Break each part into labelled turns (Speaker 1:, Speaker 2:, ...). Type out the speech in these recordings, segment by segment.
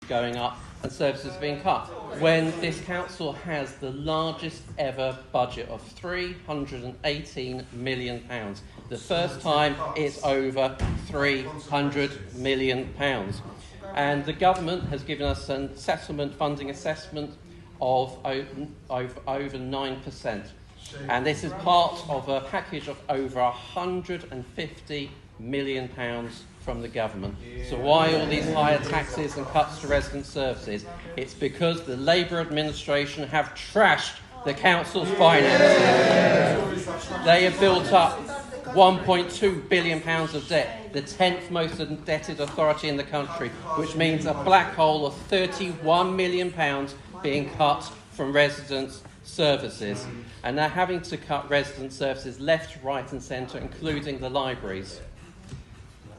Speaker 1: going up and services being cut, when this council has the largest ever budget of £318 million. The first time it's over £300 million. And the government has given us a settlement funding assessment of over 9%. And this is part of a package of over £150 million from the government. So why all these higher taxes and cuts to resident services? It's because the Labour administration have trashed the council's finances. They have built up £1.2 billion of debt, the 10th most indebted authority in the country, which means a black hole of £31 million being cut from residents' services. And they're having to cut resident services left, right and centre, including the libraries.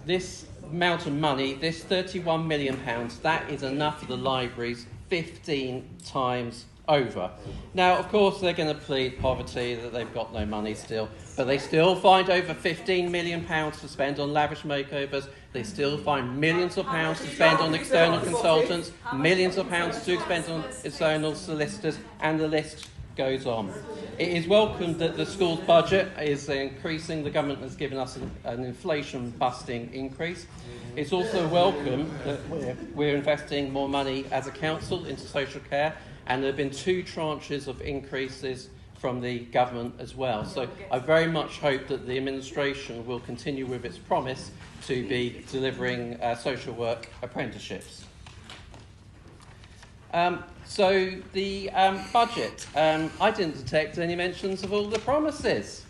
Speaker 1: This amount of money, this £31 million, that is enough for the libraries 15 times over. Now, of course, they're going to plead poverty, that they've got no money still, but they still find over £15 million to spend on lavish makeovers. They still find millions of pounds to spend on external consultants, millions of pounds to spend on external solicitors, and the list goes on. It is welcome that the school's budget is increasing. The government has given us an inflation-busting increase. It's also welcome that we're investing more money as a council into social care, and there have been 2 tranches of increases from the government as well. So I very much hope that the administration will continue with its promise to be delivering social work apprenticeships. So the budget, I didn't detect any mentions of all the promises.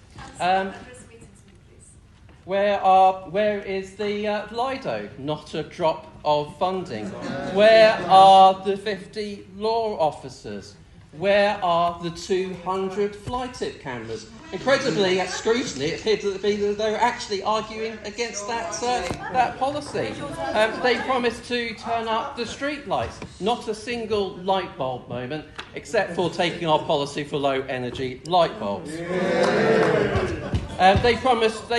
Speaker 1: Where is the Lido? Not a drop of funding. Where are the 50 law officers? Where are the 200 fly tip cameras? Incredibly, at scrutiny, it appeared to be that they were actually arguing against that policy. They promised to turn up the street lights. Not a single light bulb moment, except for taking our policy for low energy light bulbs. They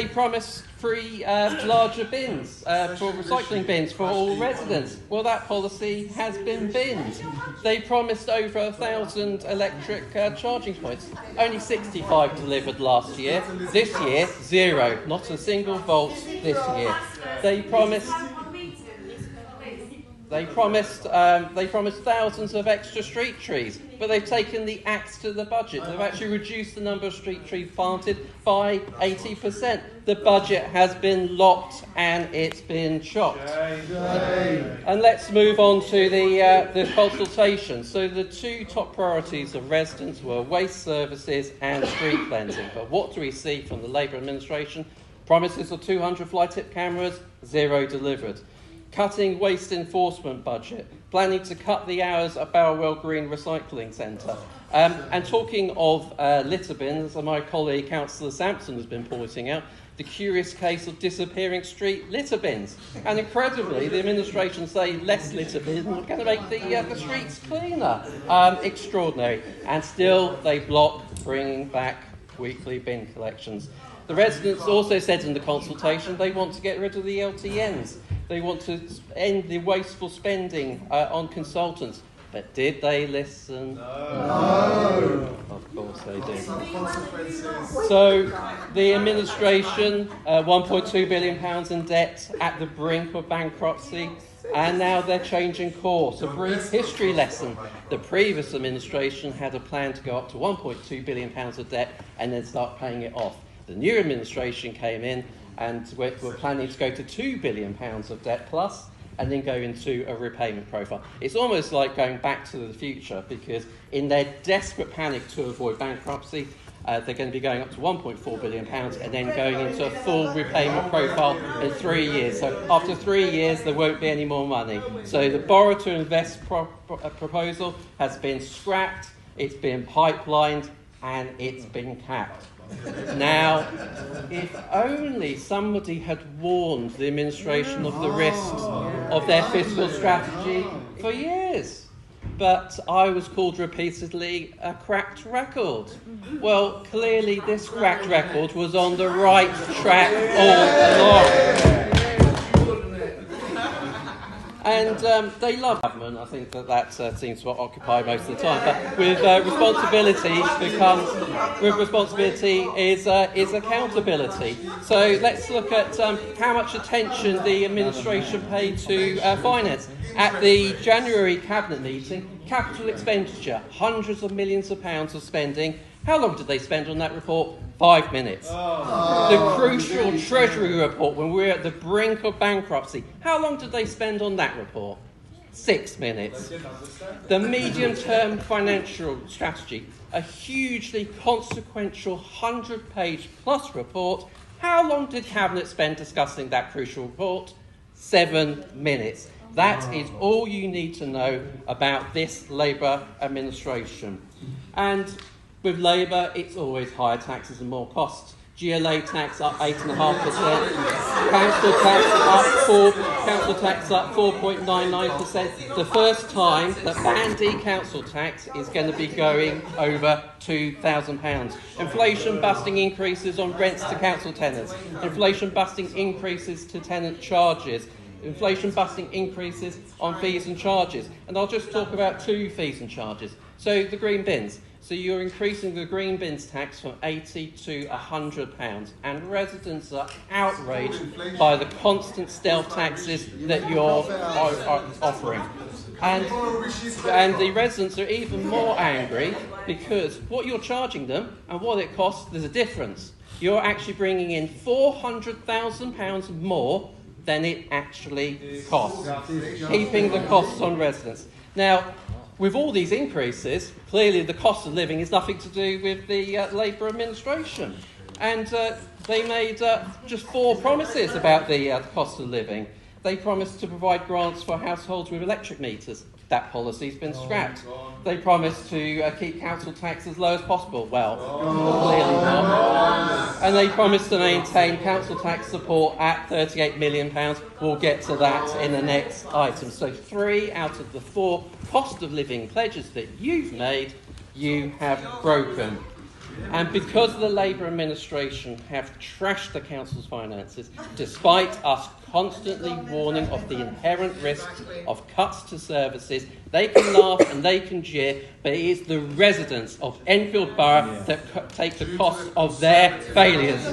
Speaker 1: promised free larger bins for recycling bins for all residents. Well, that policy has been binned. They promised over 1,000 electric charging points. Only 65 delivered last year. This year, 0. Not a single volt this year. They promised thousands of extra street trees, but they've taken the axe to the budget. They've actually reduced the number of street trees planted by 80%. The budget has been locked and it's been chopped. And let's move on to the consultation. So the 2 top priorities of residents were waste services and street cleansing. But what do we see from the Labour administration? Promises of 200 fly tip cameras, 0 delivered. Cutting waste enforcement budget, planning to cut the hours at Barrowell Green Recycling Centre. And talking of litter bins, as my colleague Councillor Sampson has been pointing out, the curious case of disappearing street litter bins. And incredibly, the administration say less litter bins are going to make the streets cleaner. Extraordinary. And still they block bringing back weekly bin collections. The residents also said in the consultation they want to get rid of the LTNs. They want to end the wasteful spending on consultants. But did they listen? No. Of course they did. So the administration, £1.2 billion in debt at the brink of bankruptcy, and now they're changing course. A brief history lesson. The previous administration had a plan to go up to £1.2 billion of debt and then start paying it off. The new administration came in and we're planning to go to £2 billion of debt plus and then go into a repayment profile. It's almost like going back to the future, because in their desperate panic to avoid bankruptcy, they're going to be going up to £1.4 billion and then going into a full repayment profile in 3 years. So after 3 years, there won't be any more money. So the borrow to invest proposal has been scrapped, it's been pipelined, and it's been capped. Now, if only somebody had warned the administration of the risks of their fiscal strategy for years. But I was called repeatedly a cracked record. Well, clearly this cracked record was on the right track all along. And they love government. I think that seems to occupy most of the time. But with responsibility is accountability. So let's look at how much attention the administration paid to finance. At the January Cabinet meeting, capital expenditure, hundreds of millions of pounds of spending. How long did they spend on that report? 5 minutes. The crucial Treasury report, when we're at the brink of bankruptcy, how long did they spend on that report? 6 minutes. The medium-term financial strategy, a hugely consequential 100-page plus report. How long did Cabinet spend discussing that crucial report? 7 minutes. That is all you need to know about this Labour administration. And with Labour, it's always higher taxes and more costs. GLA tax up 8.5%, council tax up 4.99%. The first time that Band D council tax is going to be going over £2,000. Inflation-busting increases on rents to council tenants. Inflation-busting increases to tenant charges. Inflation-busting increases on fees and charges. And I'll just talk about 2 fees and charges. So the green bins. So you're increasing the green bins tax from £80 to £100, and residents are outraged by the constant stealth taxes that you're offering. And the residents are even more angry because what you're charging them and what it costs, there's a difference. You're actually bringing in £400,000 more than it actually costs, keeping the costs on residents. Now, with all these increases, clearly the cost of living is nothing to do with the Labour administration. And they made just 4 promises about the cost of living. They promised to provide grants for households with electric meters. That policy's been scrapped. They promised to keep council tax as low as possible. Well, clearly not. And they promised to maintain council tax support at £38 million. We'll get to that in the next item. So 3 out of the 4 cost of living pledges that you've made, you have broken. And because the Labour administration have trashed the council's finances, despite us constantly warning of the inherent risks of cuts to services, they can laugh and they can jeer, but it is the residents of Enfield Borough that take the cost of their failures.